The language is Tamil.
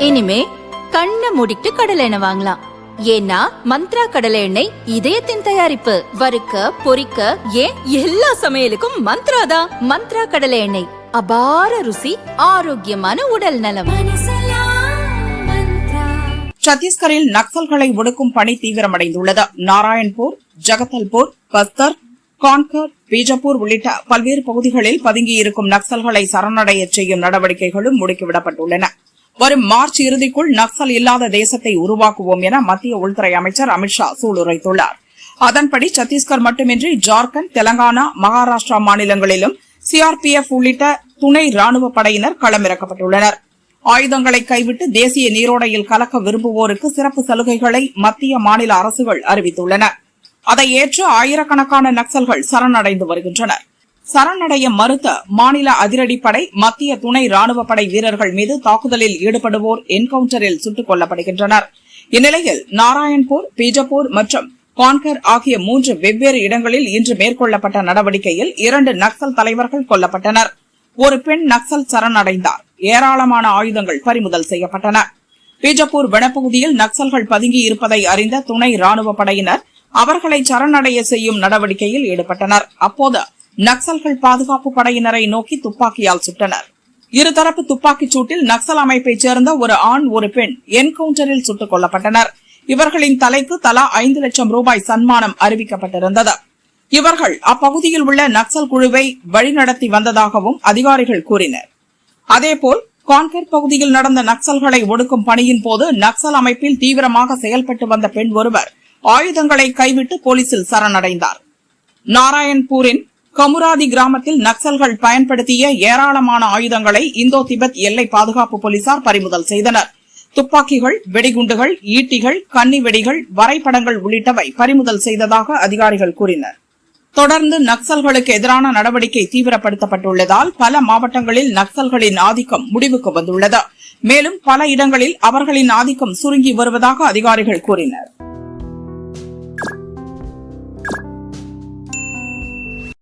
இனிமே கண்ணை மூடிட்டு கடலை எண்ணெய் வாங்கலாம். ஏன்னா மந்த்ரா கடலை எண்ணெய் இதயத்தின் தயாரிப்பு. வறுக்க பொரிக்க ஏன் எல்லா சமையலுக்கும் மந்த்ரா தான். மந்த்ரா கடலை எண்ணெய், அபார ருசி, ஆரோக்கியமான உடல் நலம். சத்தீஸ்கரில் நக்சல்களை ஒடுக்கும் பணி தீவிரமடைந்துள்ளது. நாராயண்பூர், ஜகதல்பூர், பஸ்தர், கான்கர், பீஜப்பூர் உள்ளிட்ட பல்வேறு பகுதிகளில் பதுங்கியிருக்கும் நக்சல்களை சரணடைய செய்யும் நடவடிக்கைகளும் முடுக்கிவிடப்பட்டுள்ளன. வரும் மார்ச் இறுதிக்குள் நக்சல் இல்லாத தேசத்தை உருவாக்குவோம் என மத்திய உள்துறை அமைச்சர் அமித்ஷா சூளுரைத்துள்ளார். அதன்படி சத்தீஸ்கர் மட்டுமின்றி ஜார்க்கண்ட், தெலங்கானா, மகாராஷ்டிரா மாநிலங்களிலும் சிஆர்பிஎஃப் உள்ளிட்ட துணை ராணுவ படையினர் களமிறக்கப்பட்டுள்ளனர். ஆயுதங்களை கைவிட்டு தேசிய நீரோடையில் கலக்க விரும்புவோருக்கு சிறப்பு சலுகைகளை மத்திய மாநில அரசுகள் அறிவித்துள்ளன. அதை ஏற்று ஆயிரக்கணக்கான நக்சல்கள் சரணடைந்து வருகின்றனர். சரணடைய மறுத்த மாநில அதிரடிப்படை, மத்திய துணை ராணுவ படை வீரர்கள் மீது தாக்குதலில் ஈடுபடுவோர் என்கவுண்டரில் சுட்டுக் கொல்லப்படுகின்றனர். இந்நிலையில் நாராயண்பூர், பீஜப்பூர் மற்றும் கான்கர் ஆகிய 3 வெவ்வேறு இடங்களில் இன்று மேற்கொள்ளப்பட்ட நடவடிக்கையில் 2 நக்சல் தலைவர்கள் கொல்லப்பட்டனர். ஒரு பெண் நக்சல் சரணடைந்தார். ஏராளமான ஆயுதங்கள் பறிமுதல் செய்யப்பட்டன. பீஜப்பூர் வனப்பகுதியில் நக்சல்கள் பதுங்கி இருப்பதை அறிந்த துணை ராணுவ படையினர் அவர்களை சரணடைய செய்யும் நடவடிக்கையில் ஈடுபட்டனர். அப்போது நக்சல்கள் பாதுகாப்பு படையினரை நோக்கி துப்பாக்கியால் சுட்டனர். இருதரப்பு துப்பாக்கிச் சூட்டில் நக்சல் அமைப்பைச் சேர்ந்த ஒரு ஆண், ஒரு பெண் என்கவுண்டரில் சுட்டுக் கொல்லப்பட்டனர். இவர்களின் தலைக்கு தலா 5 லட்சம் ரூபாய் சன்மானம் அறிவிக்கப்பட்டிருந்தது. இவர்கள் அப்பகுதியில் உள்ள நக்சல் குழுவை வழிநடத்தி வந்ததாகவும் அதிகாரிகள் கூறினர். அதேபோல் கான்கர் பகுதியில் நடந்த நக்சல்களை ஒடுக்கும் பணியின் போது நக்சல் அமைப்பில் தீவிரமாக செயல்பட்டு வந்த பெண் ஒருவர் ஆயுதங்களை கைவிட்டு போலீசில் சரணடைந்தார். நாராயண்பூரின் கமுராதி கிராமத்தில் நக்சல்கள் பயன்படுத்திய ஏராளமான ஆயுதங்களை இந்தோ திபெத் எல்லை பாதுகாப்பு போலீசார் பறிமுதல் செய்தனர். துப்பாக்கிகள், வெடிகுண்டுகள், ஈட்டிகள், கன்னி வெடிகள், வரைபடங்கள் உள்ளிட்டவை பறிமுதல் செய்ததாக அதிகாரிகள் கூறினர். தொடர்ந்து நக்சல்களுக்கு எதிரான நடவடிக்கை தீவிரப்படுத்தப்பட்டுள்ளதால் பல மாவட்டங்களில் நக்சல்களின் ஆதிக்கம் முடிவுக்கு வந்துள்ளது. மேலும் பல இடங்களில் அவர்களின் ஆதிக்கம் சுருங்கி வருவதாக அதிகாரிகள் கூறினர்.